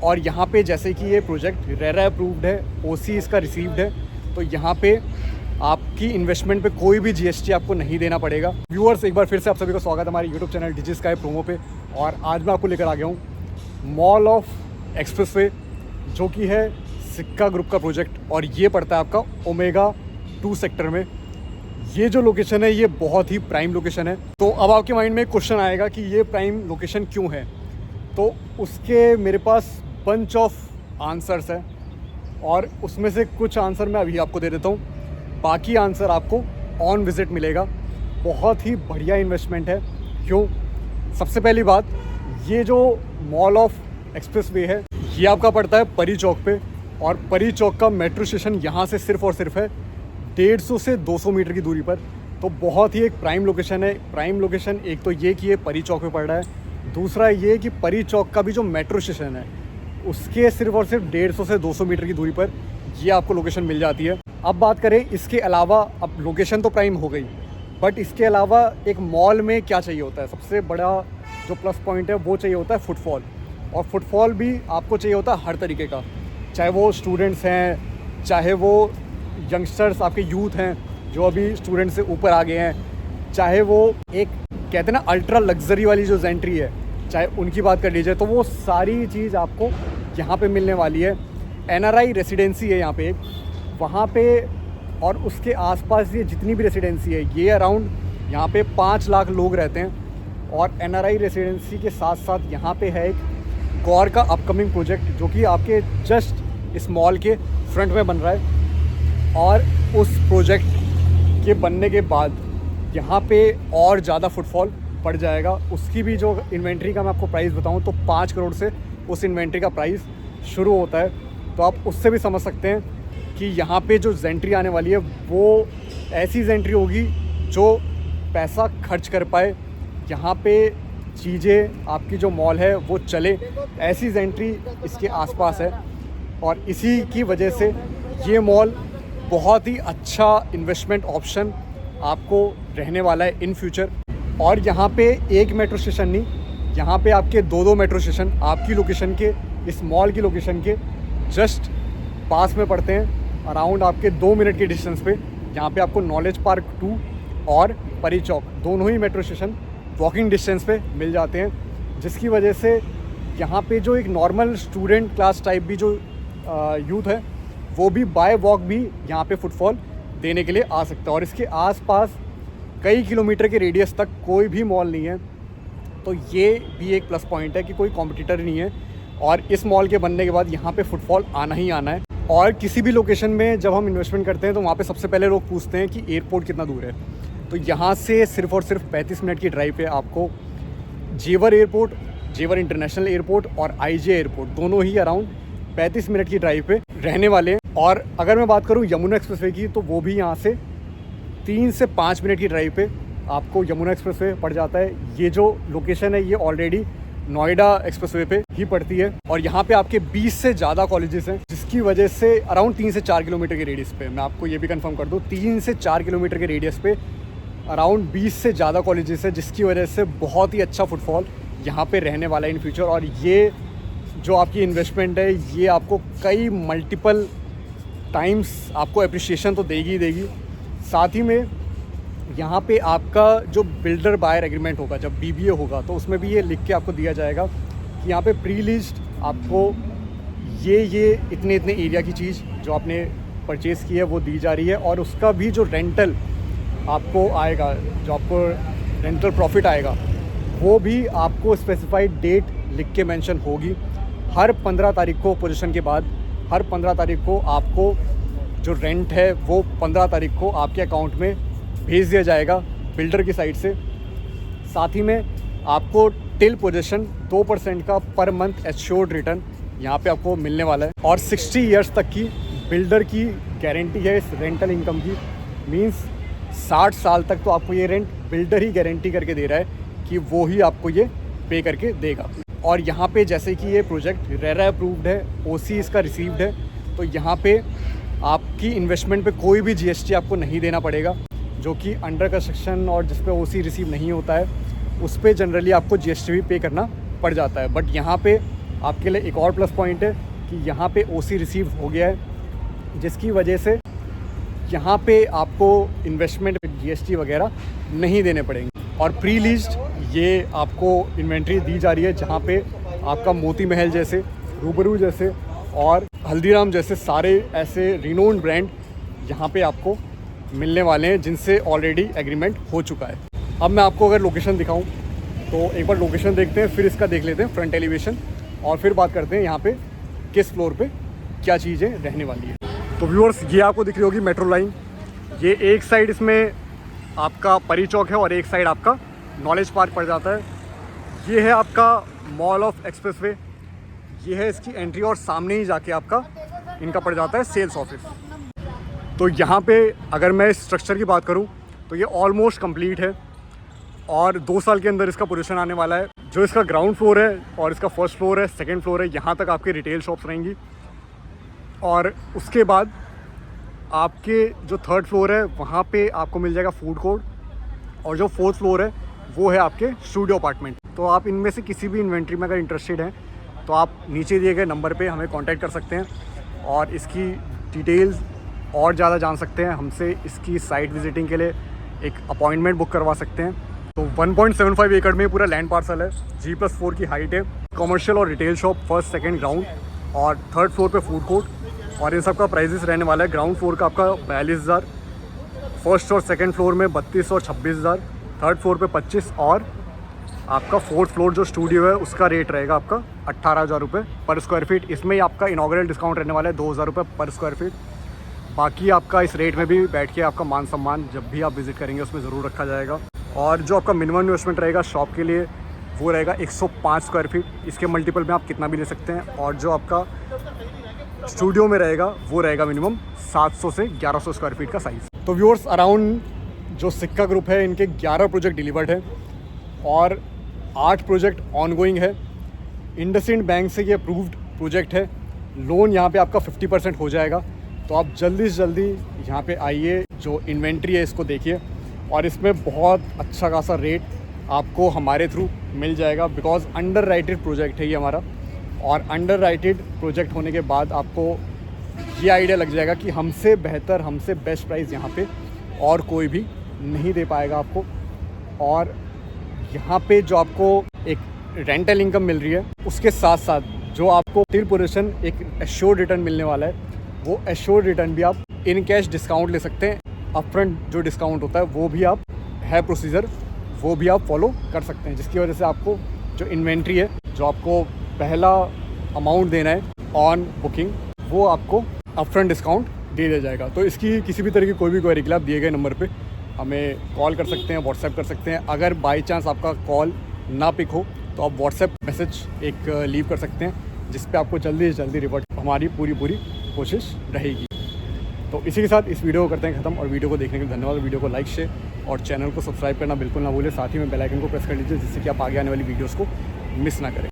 और यहाँ पे जैसे कि ये प्रोजेक्ट रेरा अप्रूव्ड है, ओसी इसका रिसीव्ड है, तो यहाँ पे आपकी इन्वेस्टमेंट पे कोई भी जीएसटी आपको नहीं देना पड़ेगा। व्यूअर्स, एक बार फिर से आप सभी का स्वागत है हमारे यूट्यूब चैनल डिजी स्काई प्रोमो पे। और आज मैं आपको लेकर आ गया हूँ मॉल ऑफ एक्सप्रेसवे, जो कि है सिक्का ग्रुप का प्रोजेक्ट, और ये पड़ता है आपका ओमेगा 2 सेक्टर में। ये जो लोकेशन है ये बहुत ही प्राइम लोकेशन है। तो अब आपके माइंड में एक क्वेश्चन आएगा कि ये प्राइम लोकेशन क्यों है, तो उसके मेरे पास बंच ऑफ आंसर्स है, और उसमें से कुछ आंसर मैं अभी आपको दे देता हूँ, बाकी आंसर आपको ऑन विजिट मिलेगा। बहुत ही बढ़िया इन्वेस्टमेंट है। क्यों? सबसे पहली बात, ये जो मॉल ऑफ एक्सप्रेसवे है ये आपका पड़ता है परी चौक पे, और परी चौक का मेट्रो स्टेशन यहाँ से सिर्फ और सिर्फ है 150 से 200 मीटर की दूरी पर। तो बहुत ही एक प्राइम लोकेशन है। प्राइम लोकेशन एक तो ये कि ये परी चौक पे पड़ रहा है, दूसरा ये कि परी चौक का भी जो मेट्रो स्टेशन है उसके सिर्फ और सिर्फ 150 से 200 मीटर की दूरी पर ये आपको लोकेशन मिल जाती है। अब बात करें इसके अलावा, अब लोकेशन तो प्राइम हो गई, बट इसके अलावा एक मॉल में क्या चाहिए होता है, सबसे बड़ा जो प्लस पॉइंट है वो चाहिए होता है फुटफॉल। और फुटफॉल भी आपको चाहिए होता है हर तरीके का, चाहे वो स्टूडेंट्स हैं, चाहे वो यंगस्टर्स आपके यूथ हैं जो अभी स्टूडेंट से ऊपर आ गए हैं, चाहे वो एक कहते हैं ना अल्ट्रा लग्जरी वाली जो जेंट्री है, चाहे उनकी बात कर लीजिए, तो वो सारी चीज़ आपको यहाँ पे मिलने वाली है। एनआरआई रेसिडेंसी है यहाँ पे एक, वहाँ पे और उसके आसपास ये जितनी भी रेसिडेंसी है ये अराउंड यहाँ पे 5 लाख लोग रहते हैं। और एनआरआई रेसिडेंसी के साथ साथ यहाँ पे है एक गौर का अपकमिंग प्रोजेक्ट, जो कि आपके जस्ट इस मॉल के फ्रंट में बन रहा है। और उस प्रोजेक्ट के बनने के बाद यहाँ पे और ज़्यादा फुटफॉल बढ़ जाएगा। उसकी भी जो इन्वेंट्री का मैं आपको प्राइस बताऊँ तो 5 करोड़ से उस इन्वेंट्री का प्राइस शुरू होता है। तो आप उससे भी समझ सकते हैं कि यहाँ पे जो जेंट्री आने वाली है वो ऐसी जेंट्री होगी जो पैसा खर्च कर पाए, यहाँ पे चीज़ें आपकी जो मॉल है वो चले, ऐसी जेंट्री इसके आसपास है। और इसी की वजह से ये मॉल बहुत ही अच्छा इन्वेस्टमेंट ऑप्शन आपको रहने वाला है इन फ्यूचर। और यहाँ पे एक मेट्रो स्टेशन नहीं, यहाँ पे आपके 2 मेट्रो स्टेशन आपकी लोकेशन के, इस मॉल की लोकेशन के जस्ट पास में पड़ते हैं। अराउंड आपके 2 मिनट के डिस्टेंस पे यहाँ पे आपको नॉलेज पार्क 2 और परी चौक दोनों ही मेट्रो स्टेशन वॉकिंग डिस्टेंस पे मिल जाते हैं, जिसकी वजह से यहाँ पे जो एक नॉर्मल स्टूडेंट क्लास टाइप भी जो यूथ है वो भी बाय वॉक भी यहाँ पे फुटफॉल देने के लिए आ सकता है। और इसके आसपास कई किलोमीटर के रेडियस तक कोई भी मॉल नहीं है, तो ये भी एक प्लस पॉइंट है कि कोई कॉम्पिटिटर नहीं है। और इस मॉल के बनने के बाद यहाँ पे फुटफॉल आना ही आना है। और किसी भी लोकेशन में जब हम इन्वेस्टमेंट करते हैं तो वहाँ पे सबसे पहले लोग पूछते हैं कि एयरपोर्ट कितना दूर है। तो यहाँ से सिर्फ और सिर्फ 35 मिनट की ड्राइव पे आपको जेवर एयरपोर्ट, जेवर इंटरनेशनल एयरपोर्ट और आईजे एयरपोर्ट दोनों ही अराउंड 35 मिनट की ड्राइव पे रहने वाले हैं। और अगर मैं बात करूँ यमुना एक्सप्रेसवे की, तो वो भी यहाँ से 3 से 5 मिनट की ड्राइव पे आपको यमुना एक्सप्रेसवे पड़ जाता है। ये जो लोकेशन है ये ऑलरेडी नोएडा एक्सप्रेसवे पे ही पड़ती है। और यहाँ पे आपके 20 से ज़्यादा कॉलेजेस हैं, जिसकी वजह से अराउंड 3 से 4 किलोमीटर के रेडियस पे, मैं आपको ये भी कंफर्म कर दूँ, 3 से 4 किलोमीटर के रेडियस पे अराउंड 20 से ज़्यादा कॉलेजेस हैं, जिसकी वजह से बहुत ही अच्छा फुटफॉल यहाँ पे रहने वाला है इन फ्यूचर। और ये जो आपकी इन्वेस्टमेंट है ये आपको कई मल्टीपल टाइम्स आपको अप्रिशिएशन तो देगी ही देगी। साथ ही में यहाँ पे आपका जो बिल्डर बायर एग्रीमेंट होगा, जब बीबीए होगा, तो उसमें भी ये लिख के आपको दिया जाएगा कि यहाँ पे प्री लीज्ड आपको ये इतने एरिया की चीज़ जो आपने परचेज़ की है वो दी जा रही है। और उसका भी जो रेंटल आपको आएगा, जो आपको रेंटल प्रॉफिट आएगा, वो भी आपको स्पेसिफाइड डेट लिख के मेंशन होगी। हर 15 तारीख को पोजीशन के बाद, हर 15 तारीख को आपको जो रेंट है वो 15 तारीख को आपके अकाउंट में भेज दिया जाएगा बिल्डर की साइड से। साथ ही में आपको टिल पोजीशन 2% का पर मंथ एश्योर्ड रिटर्न यहाँ पे आपको मिलने वाला है। और 60 ईयर्स तक की बिल्डर की गारंटी है इस रेंटल इनकम की। मींस 60 साल तक तो आपको ये रेंट बिल्डर ही गारंटी करके दे रहा है कि वो ही आपको ये पे करके देगा। और यहाँ पे जैसे कि ये प्रोजेक्ट रेरा अप्रूव्ड है, ओसी इसका रिसीव्ड है, तो यहाँ पे आपकी इन्वेस्टमेंट पे कोई भी जीएसटी आपको नहीं देना पड़ेगा, जो कि अंडर कंस्ट्रक्शन और जिस पे ओसी रिसीव नहीं होता है उस पे जनरली आपको जीएसटी भी पे करना पड़ जाता है। बट यहाँ पे आपके लिए एक और प्लस पॉइंट है कि यहाँ पे ओसी रिसीव हो गया है, जिसकी वजह से यहाँ पे आपको इन्वेस्टमेंट जीएसटी वगैरह नहीं देने पड़ेंगे। और प्री लीज्ड ये आपको इन्वेंट्री दी जा रही है, जहाँ पे आपका मोती महल जैसे, रूबरू जैसे और हल्दीराम जैसे सारे ऐसे रिनोन्ड ब्रांड यहाँ पे आपको मिलने वाले हैं, जिनसे ऑलरेडी एग्रीमेंट हो चुका है। अब मैं आपको अगर लोकेशन दिखाऊं तो एक बार लोकेशन देखते हैं, फिर इसका देख लेते हैं फ्रंट एलिवेशन, और फिर बात करते हैं यहाँ पे किस फ्लोर पे क्या चीज़ें रहने वाली है। तो व्यूअर्स, ये आपको दिख रही होगी मेट्रो लाइन। ये एक साइड इसमें आपका परी चौक है और एक साइड आपका नॉलेज पार्क पड़ जाता है। ये है आपका मॉल ऑफ एक्सप्रेसवे, ये है इसकी एंट्री, और सामने ही जाके आपका इनका पड़ जाता है सेल्स ऑफिस। तो यहाँ पे अगर मैं इस स्ट्रक्चर की बात करूँ तो ये ऑलमोस्ट कंप्लीट है और 2 साल के अंदर इसका पोजीशन आने वाला है। जो इसका ग्राउंड फ्लोर है और इसका फर्स्ट फ्लोर है, सेकंड फ्लोर है, यहाँ तक आपके रिटेल शॉप्स रहेंगी। और उसके बाद आपके जो थर्ड फ्लोर है वहाँ पे आपको मिल जाएगा फूड कोर्ट, और जो फोर्थ फ्लोर है वो है आपके स्टूडियो अपार्टमेंट। तो आप इनमें से किसी भी इन्वेंट्री में अगर इंटरेस्टेड हैं तो आप नीचे दिए गए नंबर पे हमें कांटेक्ट कर सकते हैं और इसकी डिटेल्स और ज़्यादा जान सकते हैं। हमसे इसकी साइट विजिटिंग के लिए एक अपॉइंटमेंट बुक करवा सकते हैं। तो 1.75 एकड़ में पूरा लैंड पार्सल है, G+4 की हाइट है, कमर्शियल और retail shop first second ground, और थर्ड फ्लोर पे फूड कोर्ट। और इन सब का प्राइजेस रहने वाला है, ग्राउंड फ्लोर का आपका 42,000, फर्स्ट और सेकंड फ्लोर में 32 और 26,000, थर्ड फ्लोर पे 25, और आपका फोर्थ फ्लोर जो स्टूडियो है उसका रेट रहेगा आपका 18,000 रुपये पर स्क्वायर फीट। इसमें ही आपका इनॉग्रेल डिस्काउंट रहने वाला है 2,000 रुपये पर स्क्वायर फीट। बाकी आपका इस रेट में भी बैठ के आपका मान सम्मान जब भी आप विज़िट करेंगे उसमें ज़रूर रखा जाएगा। और जो आपका मिनिमम इन्वेस्टमेंट रहेगा शॉप के लिए वो रहेगा 105 स्क्वायर फीट। इसके मल्टीपल में आप कितना भी ले सकते हैं। और जो आपका स्टूडियो में रहेगा वो रहेगा मिनिमम 700 से 1100 स्क्वायर फीट का साइज़। तो व्यूअर्स, अराउंड जो सिक्का ग्रुप है इनके 11 प्रोजेक्ट डिलीवर्ड है और 8 प्रोजेक्ट ऑनगोइंग है। इंडसइंड बैंक से ये अप्रूव्ड प्रोजेक्ट है। लोन यहाँ पे आपका 50% हो जाएगा। तो आप जल्दी से जल्दी यहाँ पे आइए, जो इन्वेंट्री है इसको देखिए, और इसमें बहुत अच्छा खासा रेट आपको हमारे थ्रू मिल जाएगा, बिकॉज अंडर राइटेड प्रोजेक्ट है ये हमारा। और अंडर राइटेड प्रोजेक्ट होने के बाद आपको ये आइडिया लग जाएगा कि हमसे बेहतर, हमसे बेस्ट प्राइस यहाँ पे और कोई भी नहीं दे पाएगा आपको। और यहाँ पे जो आपको एक रेंटल इनकम मिल रही है उसके साथ साथ जो आपको टिल पोजीशन एक एश्योर्ड रिटर्न मिलने वाला है, वो एश्योर्ड रिटर्न भी आप इन कैश डिस्काउंट ले सकते हैं। अपफ्रंट जो डिस्काउंट होता है वो भी आप है प्रोसीजर, वो भी आप फॉलो कर सकते हैं, जिसकी वजह से आपको जो इन्वेंट्री है, जो आपको पहला अमाउंट देना है ऑन बुकिंग, वो आपको अपफ्रंट डिस्काउंट दे दिया जाएगा। तो इसकी किसी भी तरह की कोई भी क्वेरी के लिए आप दिए गए नंबर पे हमें कॉल कर सकते हैं, व्हाट्सएप कर सकते हैं। अगर बाई चांस आपका कॉल ना पिक हो तो आप व्हाट्सएप मैसेज एक लीव कर सकते हैं, जिस पे आपको जल्दी से जल्दी रिवर्ट हमारी पूरी कोशिश रहेगी। तो इसी के साथ इस वीडियो को करते हैं ख़त्म, और वीडियो को देखने के लिए धन्यवाद। वीडियो को लाइक, शेयर और चैनल को सब्सक्राइब करना बिल्कुल ना भूलें। साथ ही में बेल आइकन को प्रेस कर लीजिए, जिससे कि आप आगे आने वाली वीडियोज़ को मिस ना करें।